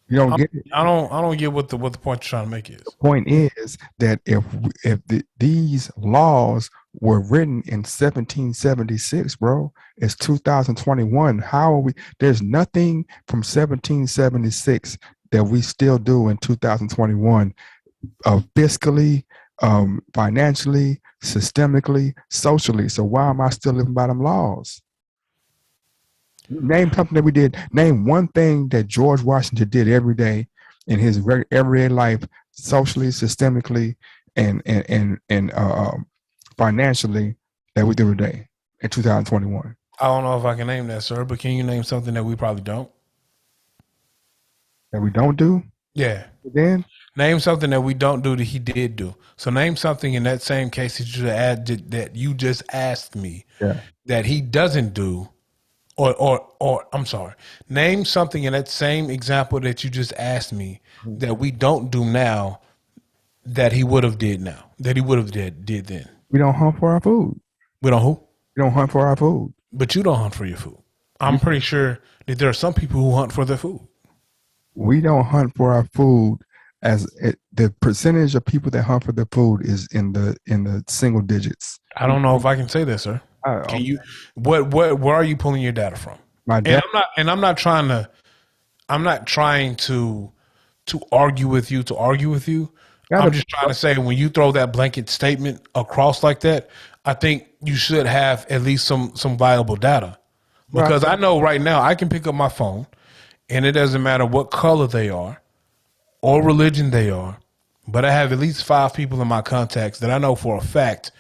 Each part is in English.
You don't get it. I don't get what the point you're trying to make The is. point is that these laws were written in 1776, bro, it's 2021. How are we? There's nothing from 1776 that we still do in 2021, fiscally, financially, systemically, socially. So why am I still living by them laws? Name something that we did. Name one thing that George Washington did every day in his everyday life, socially, systemically, and financially, that we do today in 2021 I don't know if I can name that, sir, but can you name something that we probably don't? that we don't do. Yeah. Then, Name something that we don't do that he did do. So name something in that same case that you just asked me yeah, that he doesn't do, or I'm sorry. Name something in that same example that you just asked me that we don't do now that he would have did now. That he would have did then. we don't hunt for our food. We don't who? We don't hunt for our food. But you don't hunt for your food. I'm We pretty sure that there are some people who hunt for their food. we don't hunt for our food. The percentage of people that hunt for their food is in the single digits. I don't know if I can say that, sir. I, Can you? What? Where are you pulling your data from? my And dad I'm not. And I'm not trying to. I'm not trying to argue with you. To argue with you. gotta I'm be just trying to say when you throw that blanket statement across like that, I think you should have at least some viable data. right. Because I know right now I can pick up my phone, and it doesn't matter what color they are or religion they are, but I have at least 5 people in my contacts that I know for a fact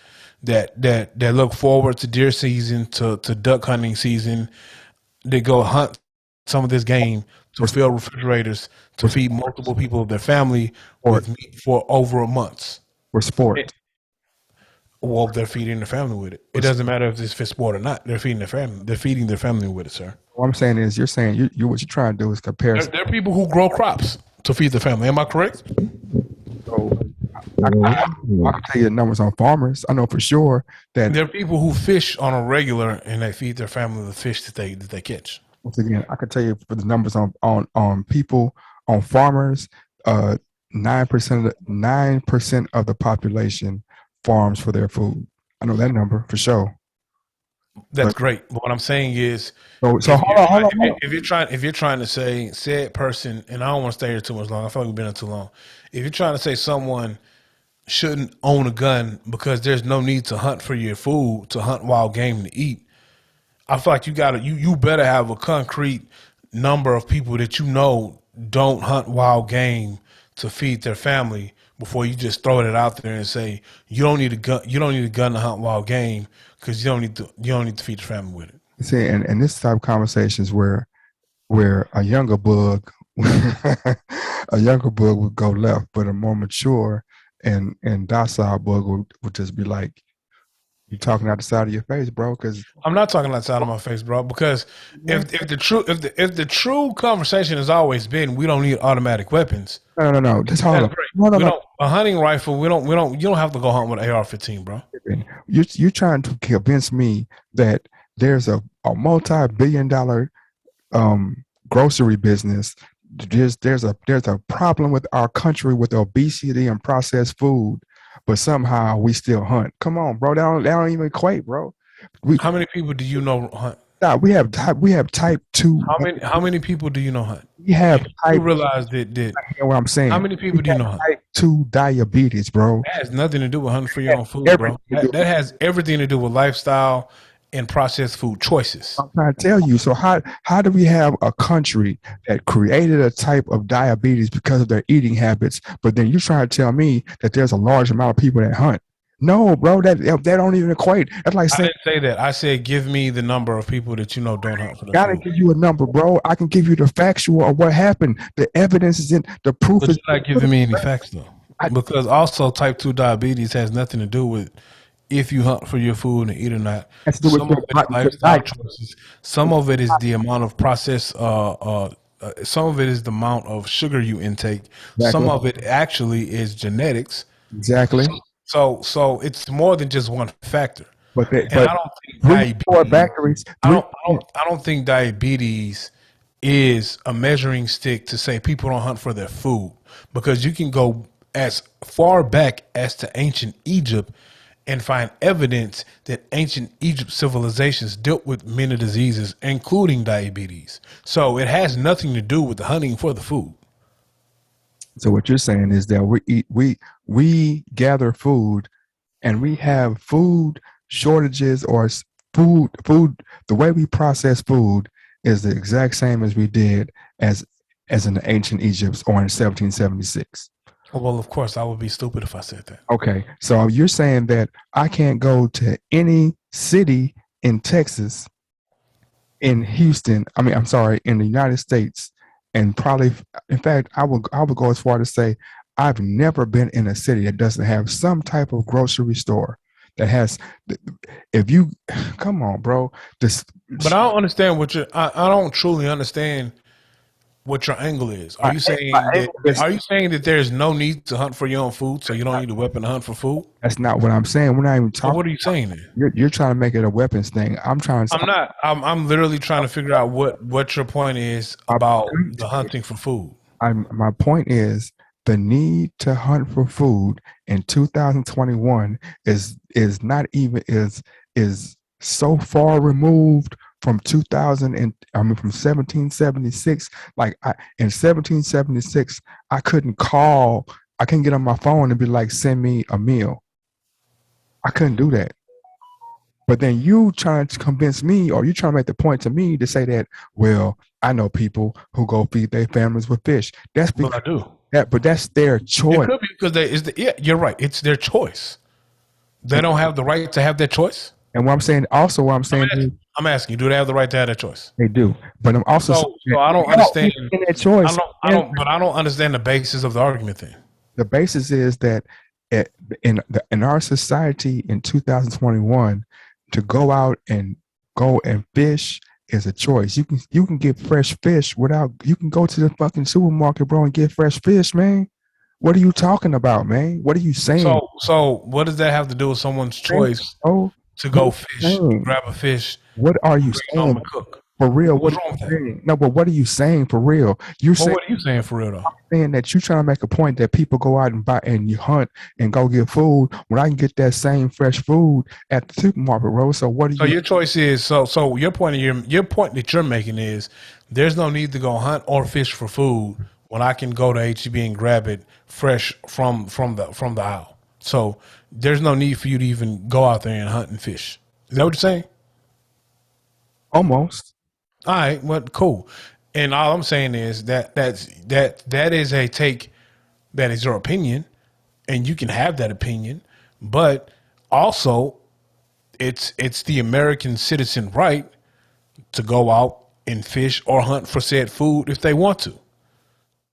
that look forward to deer season, to duck hunting season. They go hunt some of this game to For, fill refrigerators to for feed multiple people of their family sport, with meat for over a month. for sport, Well, they're feeding their family with it. It for doesn't matter if it's fit sport or not. They're feeding their family. They're feeding their family with it, sir. what I'm saying is, you're saying you what you're trying to do is compare. There are people who grow crops to feed their family. Am I correct? So I can tell you the numbers on farmers. I know for sure that, There are people who fish on a regular and they feed their family the fish that they catch. once again, I can tell you for the numbers on people, on farmers. 9% of the population farms for their food. I know that number for sure. That's But great. But what I'm saying is, so hold on, hold on, hold on. if you're trying to say said person, and I don't want to stay here too much long. I feel like we've been here too long. If you're trying to say someone shouldn't own a gun because there's no need to hunt for your food, to hunt wild game to eat, I feel like you better have a concrete number of people that you know don't hunt wild game to feed their family before you just throw it out there and say you don't need a gun. You don't need a gun to hunt wild game because you don't need to feed your family with it. See, and this type of conversations where a younger bug, a younger bug would go left, but a more mature and docile bug would just be like, "You talking out the side of your face, bro?" Because I'm not talking outside of my face, bro. Because if the true conversation has always been we don't need automatic weapons, no, just hold that's on. great. No, no, We no. don't a hunting rifle. We don't. You don't have to go hunt with an AR-15, bro. You're trying to convince me that there's a multi-billion-dollar grocery business. There's a problem with our country with obesity and processed food, but somehow we still hunt. Come on, bro. That don't even equate, bro. We How many people do you know hunt? we have type two. How many people do you know hunt? We have You type. realize that You know what I'm how saying? many We people do you have know hunt? type two diabetes, bro. That has nothing to do with hunting for your That own food, everything bro. to do. That has everything to do with lifestyle and processed food choices. I'm trying to tell you. So how do we have a country that created a type of diabetes because of their eating habits, but then you're trying to tell me that there's a large amount of people that hunt? No, bro, that don't even equate. That's like I saying, didn't say that. I said give me the number of people that you know don't hunt for their gotta food. give you a number, bro. I can give you the factual of what happened. The evidence is in the proof But is. you're not giving me any facts though. I, Because also type 2 diabetes has nothing to do with if you hunt for your food and eat or not. has to do with Some of it is your lifestyle diet. choices. Some of it is the amount of processed some of it is the amount of sugar you intake. Some Exactly. of it actually is genetics. Exactly. So it's more than just one factor. But And three, four factories, three. I don't think diabetes is a measuring stick to say people don't hunt for their food, because you can go as far back as to ancient Egypt and find evidence that ancient Egypt civilizations dealt with many diseases, including diabetes. So it has nothing to do with the hunting for the food. So what you're saying is that we gather food and we have food shortages or food the way we process food is the exact same as we did as in the ancient Egypt or in 1776. Well, of course, I would be stupid if I said that. Okay, so you're saying that I can't go to any city in Texas, in Houston, I'm sorry, in the United States, and probably, in fact, I would go as far to say I've never been in a city that doesn't have some type of grocery store that has. If you come on, bro, this But I don't understand what I don't truly understand what your angle is. Are my, you my saying that angle is there's no need to hunt for your own food, so you don't need a weapon to hunt for food? that's not what I'm saying. We're not even So talking. what are you saying then? You're trying to make it a weapons thing. I'm trying to. I'm not. I'm literally trying to figure out what your point is My about point the hunting for food. my point is the need to hunt for food in 2021 is not even is so far removed from 2000 and from 1776. Like in 1776, I couldn't call, I couldn't get on my phone and be like, send me a meal. I couldn't do that. But then you trying to convince me, or you trying to make the point to me to say that, well, I know people who go feed their families with fish. That's But I because do. but that's their It choice. could be because yeah, you're right. It's their choice. They don't have the right to have that choice. And what I'm saying, also what I'm saying is I'm asking you, do they have the right to have that choice? they do. But I'm also saying So that I don't without understand. making that choice, and But I don't understand the basis of the argument then. the basis is that at, in our society in 2021, to go and fish is a choice. You can get fresh fish without. You can go to the fucking supermarket, bro, and get fresh fish, man. What are you talking about, man? What are you saying? So what does that have to do with someone's Man, choice bro, to what are go you fish, saying? grab a fish, What are and you bring it home saying and cook? for real? What What's are wrong with you that? saying? No, but what are you saying for real? You're Well, saying what are you saying for real though? that you're trying to make a point that people go out and buy and you hunt and go get food when I can get that same fresh food at the supermarket, bro. So what are So you? your choice is so your point that you're making is there's no need to go hunt or fish for food when I can go to HEB and grab it fresh from the aisle. So there's no need for you to even go out there and hunt and fish. Is that what you're saying? Almost. All right, well, cool. And all I'm saying is that is a take, that is your opinion, and you can have that opinion, but also it's the American citizen right to go out and fish or hunt for said food if they want to.